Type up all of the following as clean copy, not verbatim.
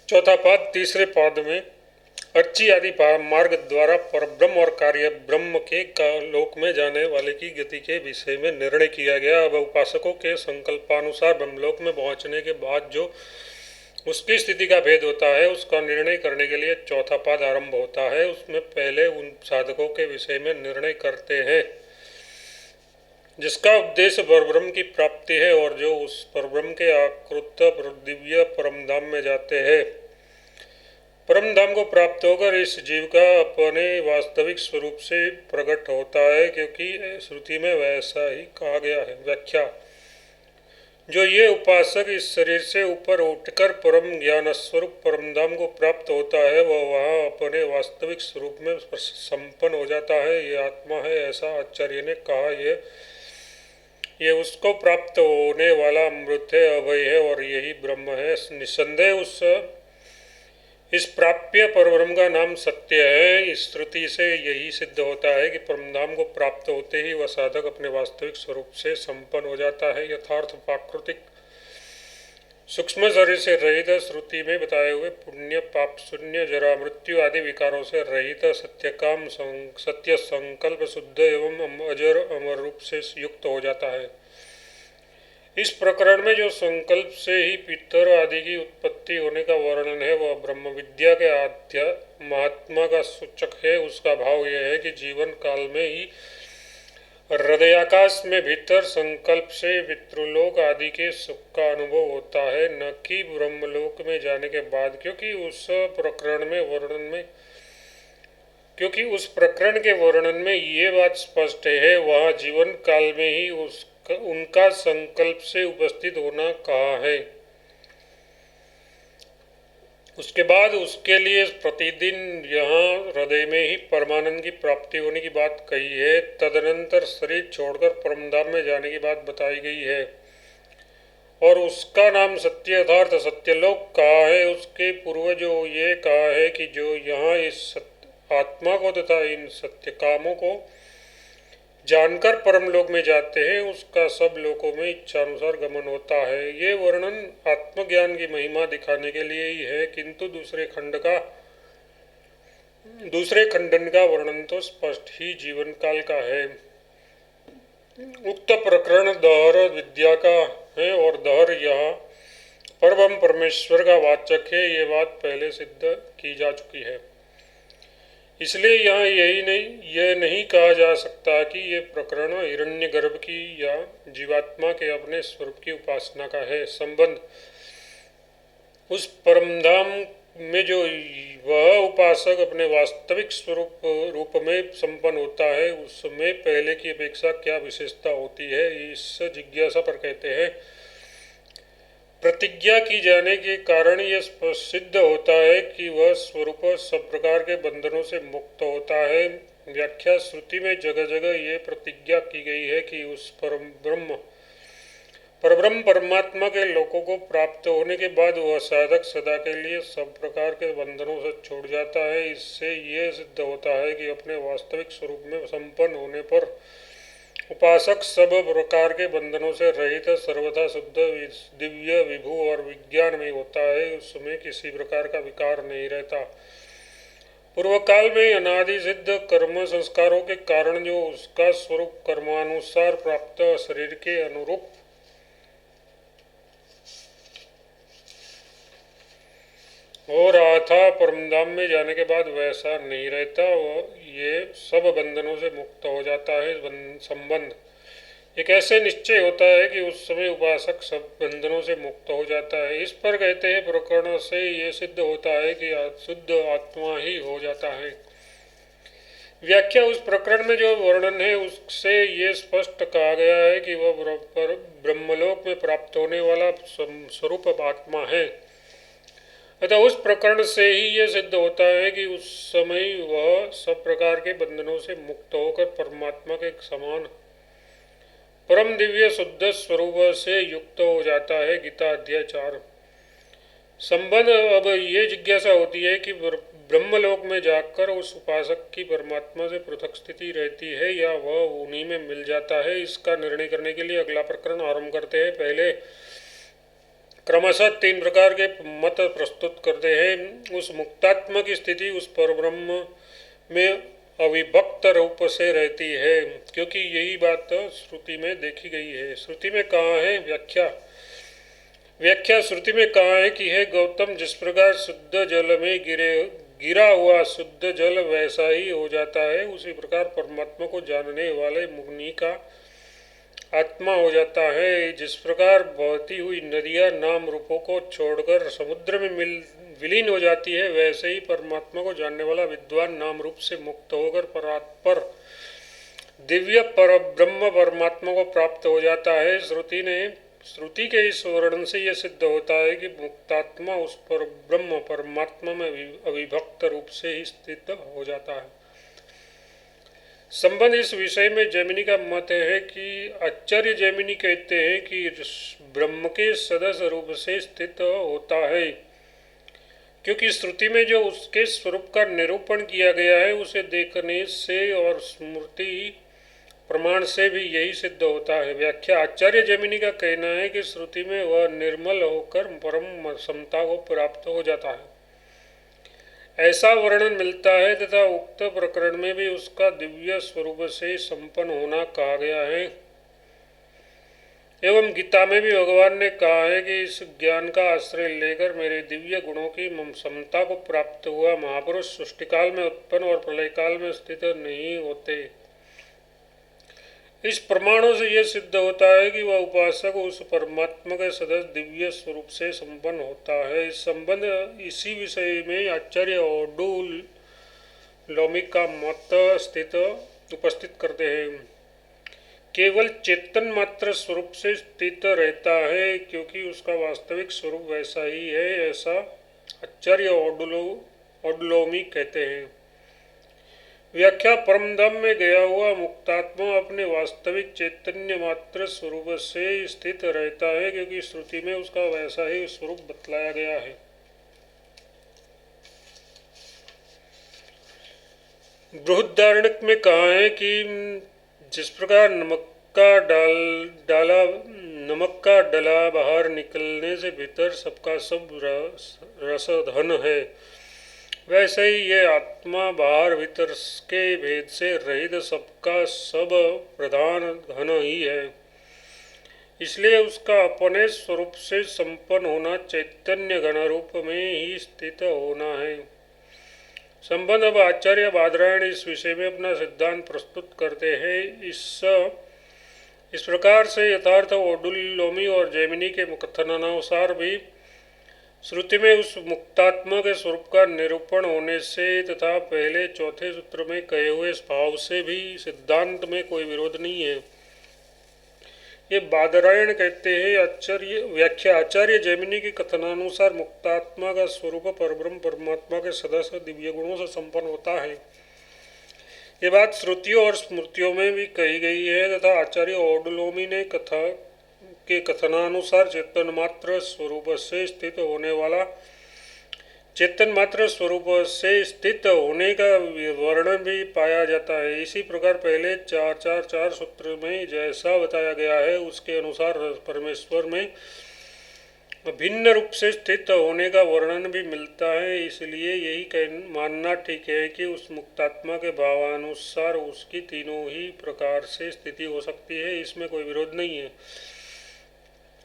चौथा पाद तीसरे पाद में अर्ची आदि मार्ग द्वारा परब्रह्म और कार्य ब्रह्म के लोक में जाने वाले की गति के विषय में निर्णय किया गया। अब उपासकों के संकल्पानुसार ब्रह्मलोक में पहुंचने के बाद जो उसकी स्थिति का भेद होता है उसका निर्णय करने के लिए चौथा पाद आरंभ होता है। उसमें पहले उन साधकों के विषय में निर्णय करते हैं जिसका उद्देश्य परब्रह्म की प्राप्ति है और जो उस परब्रह्म के आकृत दिव्य परमधाम में जाते हैं। परमधाम को प्राप्त होकर इस जीव का अपने वास्तविक स्वरूप से प्रकट होता है, क्योंकि श्रुति में वैसा ही कहा गया है। व्याख्या: जो ये उपासक इस शरीर से ऊपर उठकर परम ज्ञान स्वरूप परमधाम को प्राप्त होता है वह वहाँ अपने वास्तविक स्वरूप में संपन्न हो जाता है। ये आत्मा है, ऐसा आचार्य ने कहा। ये उसको प्राप्त होने वाला अमृत है, अभय है और यही ब्रह्म है। निसंदेह इस प्राप्य परब्रह्म का नाम सत्य है। इस श्रुति से यही सिद्ध होता है कि परमधाम को प्राप्त होते ही वह साधक अपने वास्तविक स्वरूप से संपन्न हो जाता है। यथार्थ प्राकृतिक सूक्ष्म शरीर से रहित, श्रुति में बताए हुए पुण्य पाप शून्य, जरा मृत्यु आदि विकारों से रहित, सत्यकाम सत्य संकल्प शुद्ध एवं अजर अमर रूप से युक्त हो जाता है। इस प्रकरण में जो संकल्प से ही पितर आदि की उत्पत्ति होने का वर्णन है वह ब्रह्म विद्या के आद्य महात्मा का सूचक है। उसका भाव यह है कि जीवन काल में ही हृदयाकाश में भीतर संकल्प से पितृलोक आदि के सुख का अनुभव होता है, न कि ब्रह्मलोक में जाने के बाद, क्योंकि उस प्रकरण के वर्णन में ये बात स्पष्ट है। वहाँ जीवन काल में ही उनका संकल्प से उपस्थित होना कहा है। उसके बाद उसके लिए प्रतिदिन यहाँ हृदय में ही परमानंद की प्राप्ति होने की बात कही है। तदनंतर शरीर छोड़कर परमधाम में जाने की बात बताई गई है और उसका नाम सत्य यथार्थ सत्यलोक कहा है। उसके पूर्व जो ये कहा है कि जो यहाँ इस आत्मा को तथा इन सत्य कामों को जानकर परमलोक में जाते हैं उसका सब लोकों में इच्छानुसार गमन होता है। ये वर्णन आत्मज्ञान की महिमा दिखाने के लिए ही है, किंतु दूसरे खंडन का वर्णन तो स्पष्ट ही जीवन काल का है। उक्त प्रकरण दहर विद्या का है और दहर यह परम परमेश्वर का वाचक है। ये बात पहले सिद्ध की जा चुकी है, इसलिए यहाँ यह नहीं कहा जा सकता कि ये प्रकरण हिरण्यगर्भ की या जीवात्मा के अपने स्वरूप की उपासना का है। संबंध: उस परमधाम में जो वह उपासक अपने वास्तविक रूप में संपन्न होता है उसमें पहले की अपेक्षा क्या विशेषता होती है, इस जिज्ञासा पर कहते हैं। प्रतिज्ञा की जाने के कारण यह सिद्ध होता है कि वह स्वरूप सब प्रकार के बंधनों से मुक्त होता है। व्याख्या: श्रुति में जगह जगह ये प्रतिज्ञा की गई है कि उस परब्रह्म परमात्मा के लोकों को प्राप्त होने के बाद वह साधक सदा के लिए सब प्रकार के बंधनों से छूट जाता है। इससे ये सिद्ध होता है कि अपने वास्तविक स्वरूप में संपन्न होने पर उपासक सब प्रकार के बंधनों से रहित, सर्वथा शुद्ध, दिव्य, विभु और विज्ञान में होता है। उसमें किसी प्रकार का विकार नहीं रहता। पूर्व काल में अनादि सिद्ध कर्म संस्कारों के कारण जो उसका स्वरूप कर्मानुसार प्राप्त शरीर के अनुरूप हो रहा था, परमधाम में जाने के बाद वैसा नहीं रहता। ये सब बंधनों से मुक्त हो जाता है। संबंध: एक ऐसे निश्चय होता है कि उस समय उपासक सब बंधनों से मुक्त हो जाता है। इस पर कहते हैं प्रकरण से ये सिद्ध होता है कि शुद्ध आत्मा ही हो जाता है। व्याख्या: उस प्रकरण में जो वर्णन है उससे ये स्पष्ट कहा गया है कि वह ब्रह्मलोक में प्राप्त होने वाला स्वरूप आत्मा है। अतः उस प्रकरण से ही यह सिद्ध होता है कि उस समय वह सब प्रकार के बंधनों से मुक्त होकर परमात्मा के समान परम दिव्य शुद्ध स्वरूप से युक्त हो जाता है। गीता अध्याय 4। संबंध: अब ये जिज्ञासा होती है कि ब्रह्मलोक में जाकर उस उपासक की परमात्मा से पृथक स्थिति रहती है या वह उन्हीं में मिल जाता है। इसका निर्णय करने के लिए अगला प्रकरण आरंभ करते हैं। पहले क्रमशः तीन प्रकार के मत प्रस्तुत करते हैं। उस मुक्तात्मा की स्थिति उस परब्रह्म में अविभक्त रूप से रहती है, क्योंकि यही बात श्रुति में देखी गई है। श्रुति में कहा है, व्याख्या श्रुति में कहा है कि हे गौतम, जिस प्रकार शुद्ध जल में गिरा हुआ शुद्ध जल वैसा ही हो जाता है, उसी प्रकार परमात्मा को जानने वाले मुनि का आत्मा हो जाता है। जिस प्रकार बहती हुई नदियाँ नाम रूपों को छोड़कर समुद्र में विलीन हो जाती है, वैसे ही परमात्मा को जानने वाला विद्वान नाम रूप से मुक्त होकर परात्पर दिव्य पर ब्रह्म परमात्मा को प्राप्त हो जाता है। श्रुति के इस वर्णन से यह सिद्ध होता है कि मुक्तात्मा उस पर ब्रह्म परमात्मा में अविभक्त रूप से ही स्थित हो जाता है। संबंध इस विषय में जैमिनी का मत है कि आचार्य जैमिनी कहते हैं कि ब्रह्म के सदस्य रूप से स्थित होता है, क्योंकि श्रुति में जो उसके स्वरूप का निरूपण किया गया है उसे देखने से और स्मृति प्रमाण से भी यही सिद्ध होता है। व्याख्या आचार्य जैमिनी का कहना है कि श्रुति में वह निर्मल होकर परम समता को प्राप्त हो जाता है, ऐसा वर्णन मिलता है, तथा उक्त प्रकरण में भी उसका दिव्य स्वरूप से संपन्न होना कहा गया है। एवं गीता में भी भगवान ने कहा है कि इस ज्ञान का आश्रय लेकर मेरे दिव्य गुणों की समता को प्राप्त हुआ महापुरुष सृष्टिकाल में उत्पन्न और प्रलय काल में स्थित नहीं होते। इस प्रमाणों से यह सिद्ध होता है कि वह उपासक उस परमात्मा के सदस्य दिव्य स्वरूप से संपन्न होता है। इस संबंध इसी विषय में आचार्य औडुलोमी का मत उपस्थित करते हैं। केवल चेतन मात्र स्वरूप से स्थित रहता है, क्योंकि उसका वास्तविक स्वरूप वैसा ही है, ऐसा आचार्य औडुलोमी कहते हैं। व्याख्या परमधाम में गया हुआ मुक्तात्मा अपने वास्तविक चैतन्य मात्र स्वरूप से स्थित रहता है, क्योंकि श्रुति में उसका वैसा ही स्वरूप बतलाया गया है। बृहदारण्यक में कहा है कि जिस प्रकार नमक का डला बाहर निकलने से भीतर सबका सब रसधन है, वैसे ही ये आत्मा बाहर भीतर के भेद से रहित सबका सब प्रधान धन ही है। इसलिए उसका अपने स्वरूप से संपन्न होना चैतन्य घन रूप में ही स्थित होना है। संबंध अब आचार्य बादरायण इस विषय में अपना सिद्धांत प्रस्तुत करते हैं। इस प्रकार से यथार्थ औडुलोमी और जैमिनी के कथनानुसार भी श्रुति में उस मुक्तात्मा के स्वरूप का निरूपण होने से तथा पहले चौथे सूत्र में कहे हुए भाव से भी सिद्धांत में कोई विरोध नहीं है। ये बादरायण कहते हैं, व्याख्या आचार्य जैमिनी के कथनानुसार मुक्तात्मा का स्वरूप परब्रह्म परमात्मा के सदस्य दिव्य गुणों से संपन्न होता है। ये बात श्रुतियों और स्मृतियों में भी कही गई है, तथा आचार्य औडुलोमी ने कथनानुसार चेतन मात्र स्वरूप से स्थित होने वाला चेतन मात्र स्वरूप से स्थित होने का वर्णन भी पाया जाता है। इसी प्रकार पहले 4 सूत्र में जैसा बताया गया है उसके अनुसार परमेश्वर में भिन्न रूप से स्थित होने का वर्णन भी मिलता है। इसलिए यही मानना ठीक है कि उस मुक्तात्मा के भावानुसार उसकी तीनों ही प्रकार से स्थिति हो सकती है, इसमें कोई विरोध नहीं है।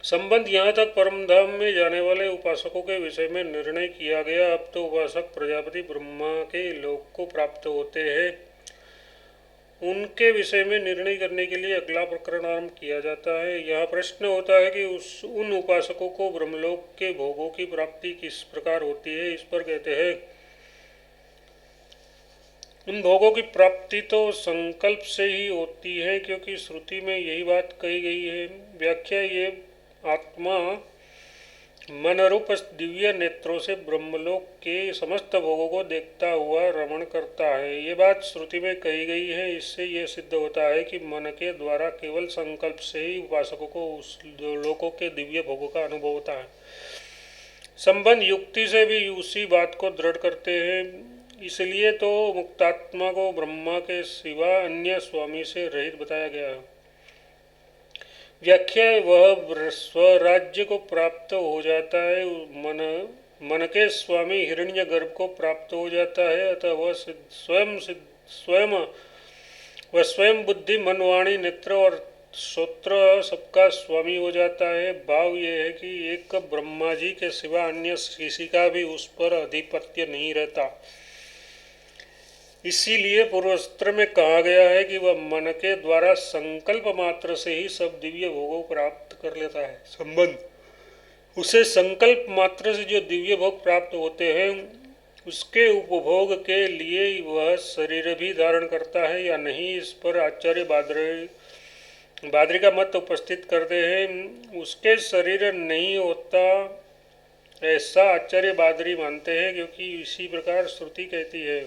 संबंध यहाँ तक परमधाम में जाने वाले उपासकों के विषय में निर्णय किया गया। अब तो उपासक प्रजापति ब्रह्मा के लोक को प्राप्त होते हैं, उनके विषय में निर्णय करने के लिए अगला प्रकरण आरंभ किया जाता है। यह प्रश्न होता है कि उन उपासकों को ब्रह्मलोक के भोगों की प्राप्ति किस प्रकार होती है। इस पर कहते हैं, उन भोगों की प्राप्ति तो संकल्प से ही होती है, क्योंकि श्रुति में यही बात कही गई है। व्याख्या ये आत्मा मन रूप दिव्य नेत्रों से ब्रह्मलोक के समस्त भोगों को देखता हुआ रमण करता है। ये बात श्रुति में कही गई है। इससे यह सिद्ध होता है कि मन के द्वारा केवल संकल्प से ही उपासकों को उस लोकों के दिव्य भोगों का अनुभव होता है। संबंध युक्ति से भी उसी बात को दृढ़ करते हैं। इसलिए तो मुक्तात्मा को ब्रह्मा के सिवा अन्य स्वामी से रहित बताया गया है। व्याख्या वह स्वराज्य को प्राप्त हो जाता है, मन के स्वामी हिरण्यगर्भ को प्राप्त हो जाता है, अतः वह स्वयं बुद्धि मन वाणी नेत्र और श्रोत्र सबका स्वामी हो जाता है। भाव यह है कि एक ब्रह्मा जी के सिवा अन्य किसी का भी उस पर आधिपत्य नहीं रहता। इसीलिए पूर्वस्त्र में कहा गया है कि वह मन के द्वारा संकल्प मात्र से ही सब दिव्य भोगों प्राप्त कर लेता है। संबंध उसे संकल्प मात्र से जो दिव्य भोग प्राप्त होते हैं उसके उपभोग के लिए वह शरीर भी धारण करता है या नहीं, इस पर आचार्य बादरी का मत उपस्थित करते हैं। उसके शरीर नहीं होता ऐसा आचार्य बादरी मानते हैं, क्योंकि इसी प्रकार श्रुति कहती है।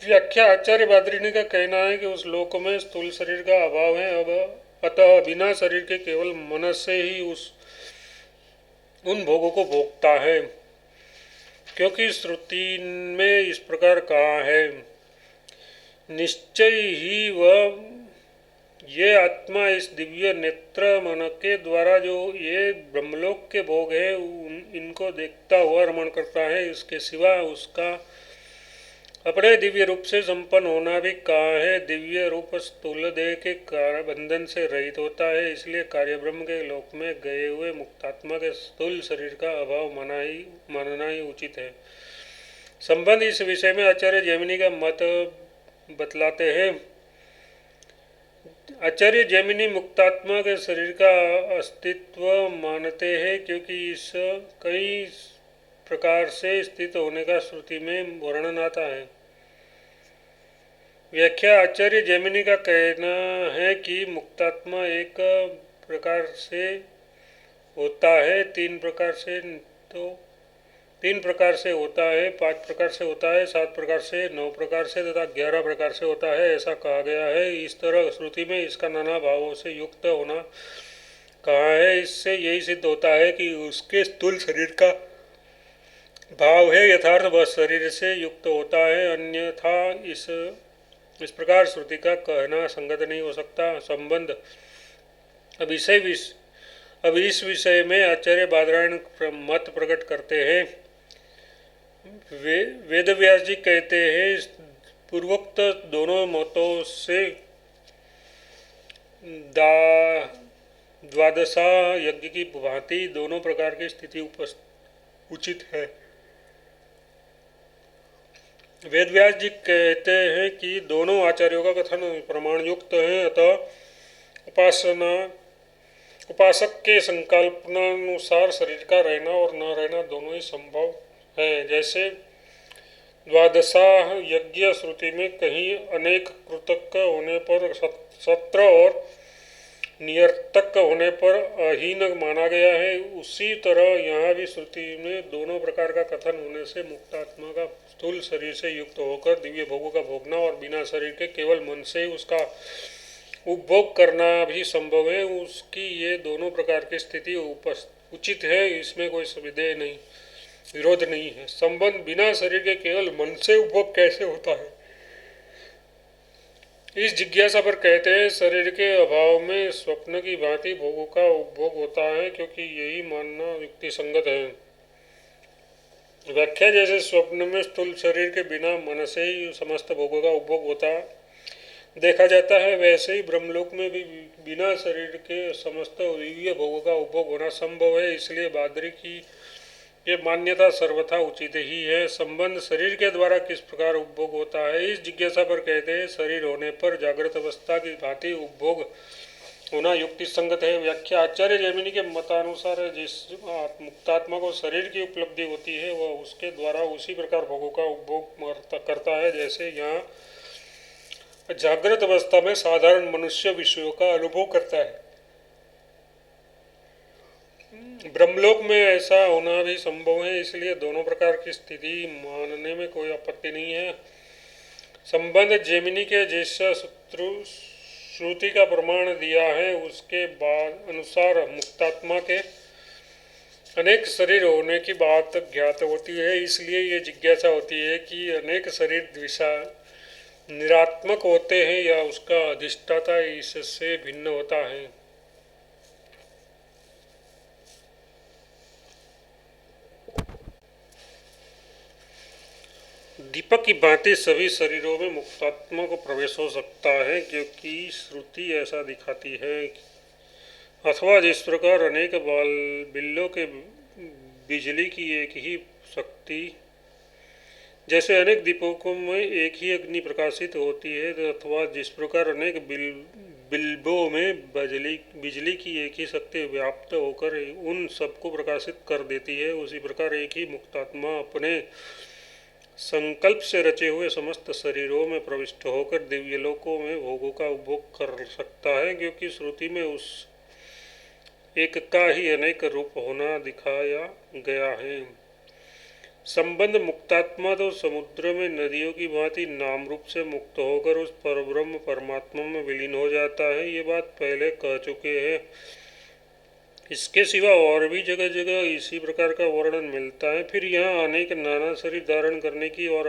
व्याख्या आचार्य बादरी का कहना है कि उस लोक में स्थूल शरीर का अभाव है, अब अतः बिना शरीर के केवल मन से ही उन भोगों को भोगता है, क्योंकि श्रुति में इस प्रकार कहा है, निश्चय ही वह ये आत्मा इस दिव्य नेत्र मन के द्वारा जो ये ब्रह्मलोक के भोग है इनको देखता हुआ रमण करता है। इसके सिवा उसका अपने दिव्य रूप से संपन्न होना भी कहा है। दिव्य रूप स्थूल देह के कार्य बंधन से रहित होता है, इसलिए कार्य ब्रह्म के लोक में गए हुए मुक्तात्मा के स्थूल शरीर का अभाव मानना ही उचित है। संबंध इस विषय में आचार्य जैमिनी का मत बतलाते हैं। आचार्य जैमिनी मुक्तात्मा के शरीर का अस्तित्व मानते हैं, क्योंकि इस कई प्रकार से स्थित होने का श्रुति में वर्णन आता है। व्याख्या आचार्य जैमिनी का कहना है कि मुक्तात्मा एक प्रकार से होता है, तीन प्रकार से होता है, 5 प्रकार से होता है, 7 प्रकार से, 9 प्रकार से तथा 11 प्रकार से होता है, ऐसा कहा गया है। इस तरह श्रुति में इसका नाना भावों से युक्त होना कहा है। इससे यही सिद्ध होता है कि उसके स्थूल शरीर का भाव है, यथार्थ वह शरीर से युक्त होता है, अन्यथा इस प्रकार श्रुति का कहना संगत नहीं हो सकता। संबंध अब इस विषय में आचार्य बादरायण मत प्रकट करते हैं। वेदव्यास जी कहते हैं, पूर्वोक्त दोनों मतों से द्वादशा यज्ञ की भांति दोनों प्रकार की स्थिति उचित है। वेदव्यास जी कहते हैं कि दोनों आचार्यों का कथन प्रमाण युक्त है, अतः उपासक के संकल्पनानुसार शरीर का रहना और न रहना दोनों ही संभव है। जैसे द्वादशा यज्ञ श्रुति में कहीं अनेक कृतक होने पर सत्र और नियर्तक होने पर अहीन माना गया है, उसी तरह यहाँ भी श्रुति में दोनों प्रकार का कथन होने से मुक्तात्मा का स्थूल शरीर से युक्त होकर दिव्य भोगों का भोगना और बिना शरीर के केवल मन से उसका उपभोग करना भी संभव है। उसकी ये दोनों प्रकार की स्थिति उचित है, इसमें कोई विरोध नहीं है। संबंध बिना शरीर के केवल मन से उपभोग कैसे होता है, इस जिज्ञासा पर कहते हैं, शरीर के अभाव में स्वप्न की भांति भोगों का उपभोग होता है, क्योंकि यही मानना युक्ति संगत है। व्याख्या जैसे स्वप्न में स्थूल शरीर के बिना मन से ही समस्त भोगों का उपभोग होता देखा जाता है, वैसे ही ब्रह्मलोक में भी बिना शरीर के समस्त दिव्य भोगों का उपभोग होना संभव है। इसलिए बादरी की ये मान्यता सर्वथा उचित ही है। संबंध शरीर के द्वारा किस प्रकार उपभोग होता है, इस जिज्ञासा पर कहते हैं, शरीर होने पर जागृत अवस्था की भांति उपभोग होना युक्ति संगत है। व्याख्या आचार्य जैमिनी के मतानुसार जिस मुक्तात्मा को शरीर की उपलब्धि होती है वह उसके द्वारा उसी प्रकार भोगों का उपभोग करता है, जैसे यहाँ जागृत अवस्था में साधारण मनुष्य विषयों का अनुभव करता है। ब्रह्मलोक में ऐसा होना भी संभव है, इसलिए दोनों प्रकार की स्थिति मानने में कोई आपत्ति नहीं है। संबंध जैमिनी के जैसा श्रुति का प्रमाण दिया है, उसके बाद अनुसार मुक्तात्मा के अनेक शरीर होने की बात ज्ञात होती है। इसलिए ये जिज्ञासा होती है कि अनेक शरीर निरात्मक होते हैं या उसका अधिष्ठाता इससे भिन्न होता है। दीपक की भांति सभी शरीरों में मुक्तात्मा को प्रवेश हो सकता है, क्योंकि श्रुति ऐसा दिखाती है। अथवा जिस प्रकार अनेक बिल्लों के बिजली की एक ही शक्ति, जैसे अनेक दीपकों में एक ही अग्नि प्रकाशित होती है, अथवा जिस प्रकार अनेक बिल्बों में बिजली की एक ही शक्ति व्याप्त होकर उन सबको प्रकाशित कर देती है, उसी प्रकार एक ही मुक्तात्मा अपने संकल्प से रचे हुए समस्त शरीरों में प्रविष्ट होकर दिव्यलोकों में भोगों का उपभोग कर सकता है, क्योंकि श्रुति में उस एक का ही अनेक रूप होना दिखाया गया है। संबंध मुक्तात्मा तो समुद्र में नदियों की भांति नाम रूप से मुक्त होकर उस परब्रह्म परमात्मा में विलीन हो जाता है, ये बात पहले कह चुके हैं। इसके सिवा और भी जगह जगह इसी प्रकार का वर्णन मिलता है। फिर यहाँ अनेक नाना शरीर धारण करने की और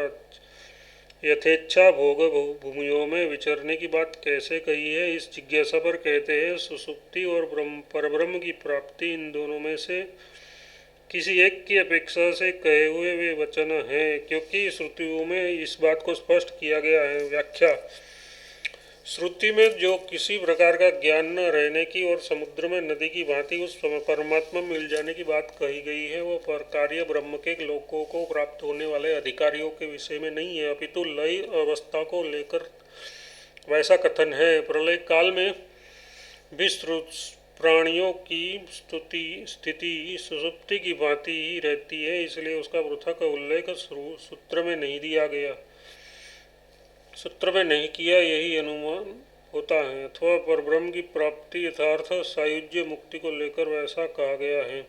यथेच्छा भोग भूमियों में विचरने की बात कैसे कही है, इस जिज्ञासा पर कहते हैं सुषुप्ति और परब्रह्म की प्राप्ति इन दोनों में से किसी एक की अपेक्षा से कहे हुए वे वचन हैं, क्योंकि श्रुतियों में इस बात को स्पष्ट किया गया है। व्याख्या: श्रुति में जो किसी प्रकार का ज्ञान न रहने की और समुद्र में नदी की भांति उस परमात्मा मिल जाने की बात कही गई है, वो पर कार्य ब्रह्म के लोकों को प्राप्त होने वाले अधिकारियों के विषय में नहीं है, अपितु लय अवस्था को लेकर वैसा कथन है। प्रलय काल में भी प्राणियों की स्थिति सुषुप्ति की भांति ही रहती है, इसलिए उसका पृथक उल्लेख सूत्र में नहीं दिया गया, सूत्र में नहीं किया, यही अनुमान होता है। अथवा परब्रह्म की प्राप्ति यथार्थ सायुज्य मुक्ति को लेकर वैसा कहा गया है।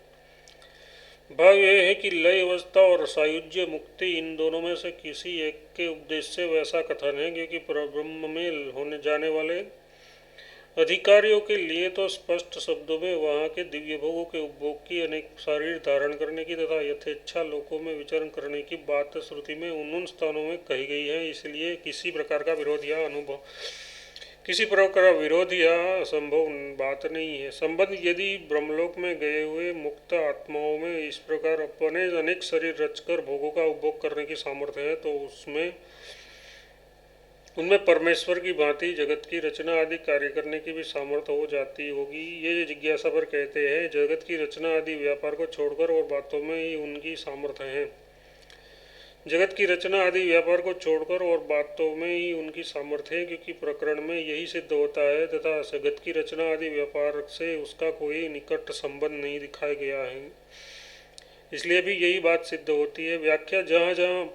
भाव यह है कि लय अवस्था और सायुज्य मुक्ति इन दोनों में से किसी एक के उपदेश से वैसा कथन है, क्योंकि परब्रह्म में होने जाने वाले अधिकारियों के लिए तो स्पष्ट शब्दों में वहाँ के दिव्य भोगों के उपभोग की, अनेक शरीर धारण करने की तथा यथेच्छा लोकों में विचरण करने की बात श्रुति में उन स्थानों में कही गई है। इसलिए किसी प्रकार का विरोध या असंभव बात नहीं है। संबंध यदि ब्रह्मलोक में गए हुए मुक्त आत्माओं में इस प्रकार अपने अनेक शरीर रचकर भोगों का उपभोग करने की सामर्थ्य है, तो उनमें परमेश्वर की भांति जगत की रचना आदि कार्य करने की भी सामर्थ्य हो जाती होगी। ये जिज्ञासा पर कहते हैं, जगत की रचना आदि व्यापार को छोड़कर और बातों में ही उनकी सामर्थ्य है। जगत की रचना आदि व्यापार को छोड़कर और बातों में ही उनकी सामर्थ्य है, क्योंकि प्रकरण में यही सिद्ध होता है तथा जगत की रचना आदि व्यापार से उसका कोई निकट संबंध नहीं दिखाया गया है, इसलिए भी यही बात सिद्ध होती है। व्याख्या: जहाँ जहाँ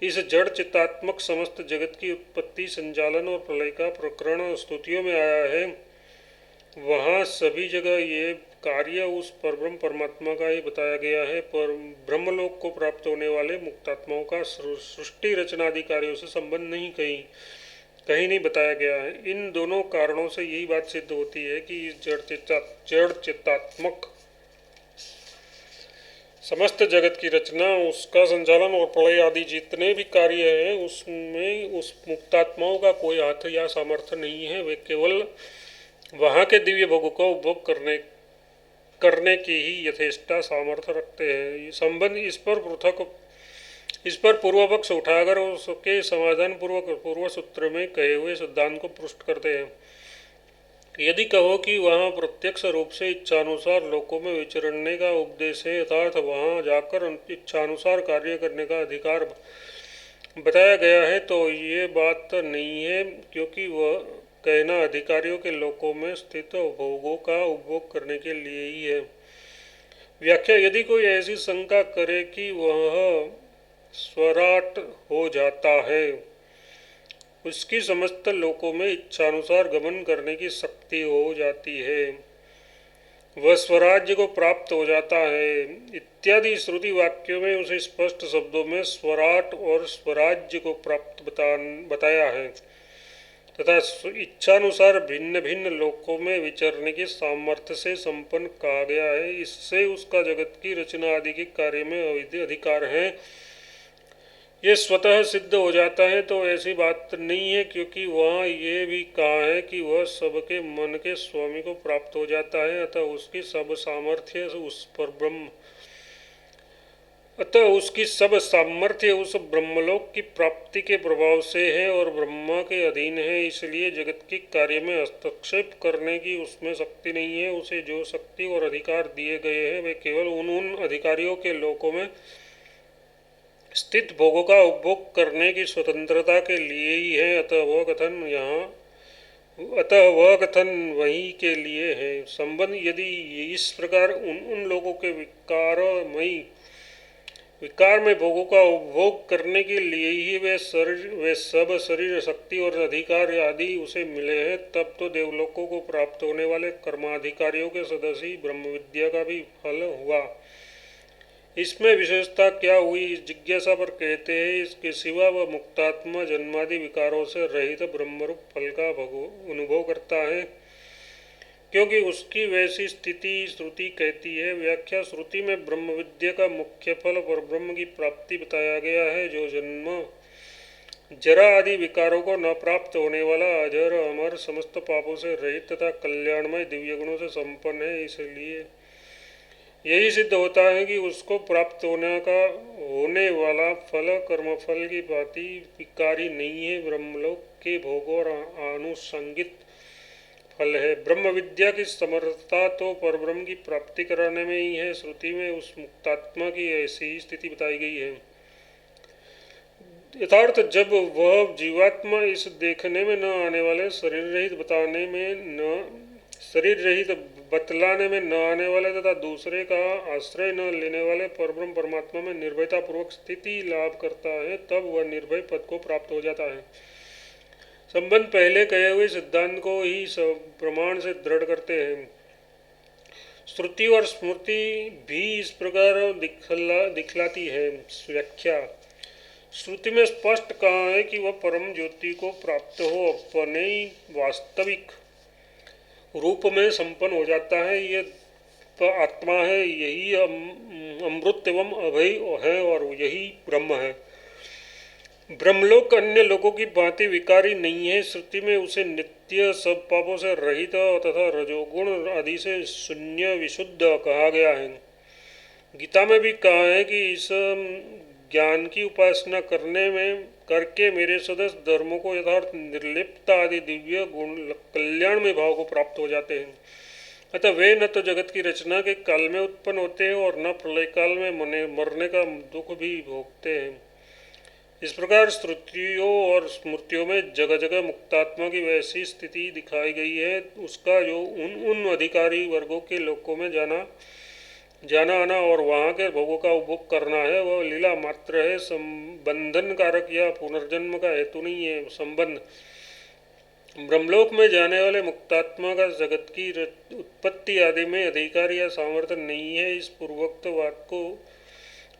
इस जड़ चित्तात्मक समस्त जगत की उत्पत्ति, संचालन और प्रलय का प्रकरण स्तुतियों में आया है, वहाँ सभी जगह ये कार्य उस परब्रह्म परमात्मा का ही बताया गया है। पर ब्रह्मलोक को प्राप्त होने वाले मुक्तात्माओं का सृष्टि रचना आदि कार्यों से संबंध कहीं नहीं बताया गया है। इन दोनों कारणों से यही बात सिद्ध होती है कि इस जड़ चित्तात्मक समस्त जगत की रचना, उसका संचालन और प्रलय आदि जितने भी कार्य हैं, उसमें उस मुक्तात्माओं का कोई हाथ या सामर्थ्य नहीं है। वे केवल वहाँ के दिव्य भोगों को उपभोग करने की ही यथेष्टा सामर्थ्य रखते हैं। संबंध इस पर पूर्व पक्ष उठाकर उसके समाधान पूर्व सूत्र में कहे हुए सिद्धांत को पुष्ट करते हैं। यदि कहो कि वहाँ प्रत्यक्ष रूप से इच्छानुसार लोकों में विचरने का उपदेश है, अर्थात वहाँ जाकर इच्छानुसार कार्य करने का अधिकार बताया गया है, तो ये बात नहीं है, क्योंकि वह कहना अधिकारियों के लोकों में स्थित भोगों का उपभोग करने के लिए ही है। व्याख्या: यदि कोई ऐसी शंका करे कि वह स्वराट हो जाता है, उसकी समस्त लोकों में इच्छानुसार गमन करने की शक्ति हो जाती है, वह स्वराज्य को प्राप्त हो जाता है इत्यादि श्रुति वाक्यों में उसे स्पष्ट शब्दों में स्वराट और स्वराज्य को प्राप्त बताया है, तथा इच्छानुसार भिन्न भिन्न लोकों में विचरने के सामर्थ्य से संपन्न कहा गया है। इससे उसका जगत की रचना आदि के कार्य में अधिकार है, ये स्वतः सिद्ध हो जाता है। तो ऐसी बात नहीं है, क्योंकि वहाँ ये भी कहा है कि वह सबके मन के स्वामी को प्राप्त हो जाता है, अतः उसकी सब सामर्थ्य उस अतः उसकी सब सामर्थ्य उस ब्रह्मलोक की प्राप्ति के प्रभाव से है और ब्रह्मा के अधीन है, इसलिए जगत के कार्य में हस्तक्षेप करने की उसमें शक्ति नहीं है। उसे जो शक्ति और अधिकार दिए गए हैं वे केवल उन अधिकारियों के लोकों में स्थित भोगों का उपभोग करने की स्वतंत्रता के लिए ही है। अतः वह कथन वही के लिए है। संबंध यदि इस प्रकार उन लोगों के विकार में भोगों का उपभोग करने के लिए ही वे सब शरीर, शक्ति और अधिकार आदि उसे मिले हैं, तब तो देवलोकों को प्राप्त होने वाले कर्माधिकारियों के सदस्य ब्रह्म विद्या का भी फल हुआ। इसमें विशेषता क्या हुई, इस जिज्ञासा पर कहते हैं, इसके सिवा वह मुक्तात्मा जन्मादि विकारों से रहित ब्रह्मरूप फल का अनुभव करता है, क्योंकि उसकी वैसी स्थिति श्रुति कहती है। व्याख्या: श्रुति में ब्रह्म विद्या का मुख्य फल परब्रह्म की प्राप्ति बताया गया है, जो जन्म जरा आदि विकारों को न प्राप्त होने वाला, अजर अमर, समस्त पापों से रहित तथा कल्याणमय दिव्य गुणों से संपन्न है। इसलिए यही सिद्ध होता है कि उसको प्राप्त होने वाला फल कर्मफल की भांति विकारी नहीं है, ब्रह्मलोक के भोग और आनुषंगिक फल है। ब्रह्म विद्या की समर्थता तो परब्रह्म की प्राप्ति कराने में ही है। श्रुति में उस मुक्तात्मा की ऐसी ही स्थिति बताई गई है। यथार्थ जब वह जीवात्मा इस देखने में न आने वाले शरीर रहित बतलाने में न आने वाले तथा दूसरे का आश्रय न लेने वाले परब्रह्म परमात्मा में निर्भयता पूर्वक स्थिति लाभ करता है, तब वह निर्भय पद को प्राप्त हो जाता है। संबंध पहले कहे हुए सिद्धांत को ही प्रमाण से दृढ़ करते हैं। श्रुति और स्मृति भी इस प्रकार दिखलाती है। व्याख्या: श्रुति में स्पष्ट कहा है कि वह परम ज्योति को प्राप्त हो अपने वास्तविक रूप में संपन्न हो जाता है। ये आत्मा है, यही अमृत एवं अभय है और यही ब्रह्म है। ब्रह्मलोक अन्य लोगों की भांति विकारी नहीं है। श्रुति में उसे नित्य, सब पापों से रहित तथा रजोगुण आदि से शून्य विशुद्ध कहा गया है। गीता में भी कहा है कि इस ज्ञान की उपासना करके मेरे सदस्य धर्मों को यथार्थ निर्लिप्तता आदि दिव्य गुण कल्याण में भाव को प्राप्त हो जाते हैं। अतः वे न तो जगत की रचना के काल में उत्पन्न होते हैं और न प्रलय काल में मरने का दुख भी भोगते हैं। इस प्रकार श्रुतियों और स्मृतियों में जगह जगह मुक्तात्मा की वैसी स्थिति दिखाई गई है। उसका जो उन अधिकारी वर्गों के लोकों में जाना आना और वहाँ के भोगों का उपभोग करना है, वह लीला मात्र है, संबंधन कारक या पुनर्जन्म का हेतु नहीं है। संबंध: ब्रह्मलोक में जाने वाले मुक्तात्मा का जगत की उत्पत्ति आदि में अधिकार या सामर्थ्य नहीं है। इस पूर्वोक्त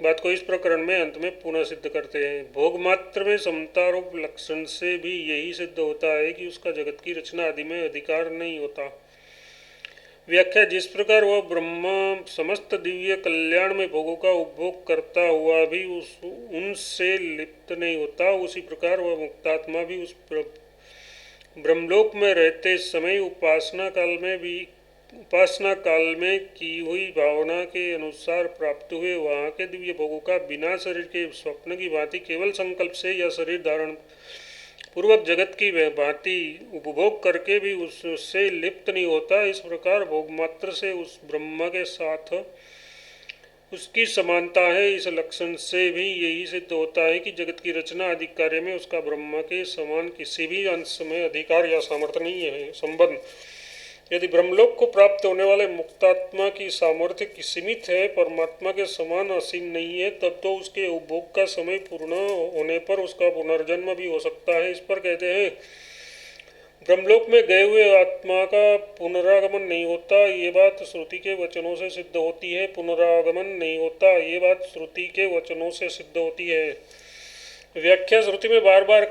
बात को इस प्रकरण में अंत में पुनः सिद्ध करते हैं। भोग मात्र में समतारूप लक्षण से भी यही सिद्ध होता है कि उसका जगत की रचना आदि में अधिकार नहीं होता। व्याख्या: जिस प्रकार वह ब्रह्मा समस्त दिव्य कल्याण में भोगों का उपभोग करता हुआ भी उनसे लिप्त नहीं होता, उसी प्रकार वह मुक्तात्मा भी उस ब्रह्मलोक में रहते समय उपासना काल में की हुई भावना के अनुसार प्राप्त हुए वहाँ के दिव्य भोगों का बिना शरीर के स्वप्न की भांति केवल संकल्प से या शरीर धारण पूर्वक जगत की भांति उपभोग करके भी उससे लिप्त नहीं होता। इस प्रकार भोग मात्र से उस ब्रह्म के साथ उसकी समानता है। इस लक्षण से भी यही सिद्ध होता है कि जगत की रचना आदि कार्य में उसका ब्रह्म के समान किसी भी अंश में अधिकार या सामर्थ्य नहीं है। संबंध: यदि ब्रह्मलोक को प्राप्त होने वाले मुक्तात्मा की सामर्थ्य सीमित है, परमात्मा के समान असीम नहीं है, तब तो उसके उपभोग का समय पूर्ण होने पर उसका पुनर्जन्म भी हो सकता है। इस पर कहते हैं, ब्रह्मलोक में गए हुए आत्मा का पुनरागमन नहीं होता, ये बात श्रुति के वचनों से सिद्ध होती है। पुनरागमन नहीं होता, ये बात श्रुति के वचनों से सिद्ध होती है। व्याख्या: श्रुति में बार बार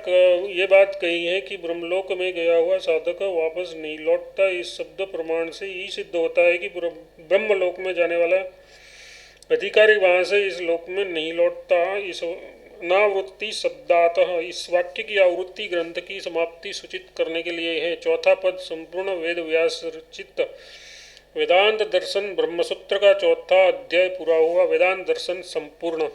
ये बात कही है कि ब्रह्मलोक में गया हुआ साधक वापस नहीं लौटता। इस शब्द प्रमाण से यही सिद्ध होता है कि ब्रह्मलोक में जाने वाला अधिकारी वहाँ से इस लोक में नहीं लौटता। इस अनावृत्ति शब्दातः इस वाक्य की आवृत्ति ग्रंथ की समाप्ति सूचित करने के लिए है। चौथा पद संपूर्ण वेद व्यास रचित वेदांत दर्शन ब्रह्मसूत्र का चौथा अध्याय पूरा हुआ। वेदांत दर्शन संपूर्ण।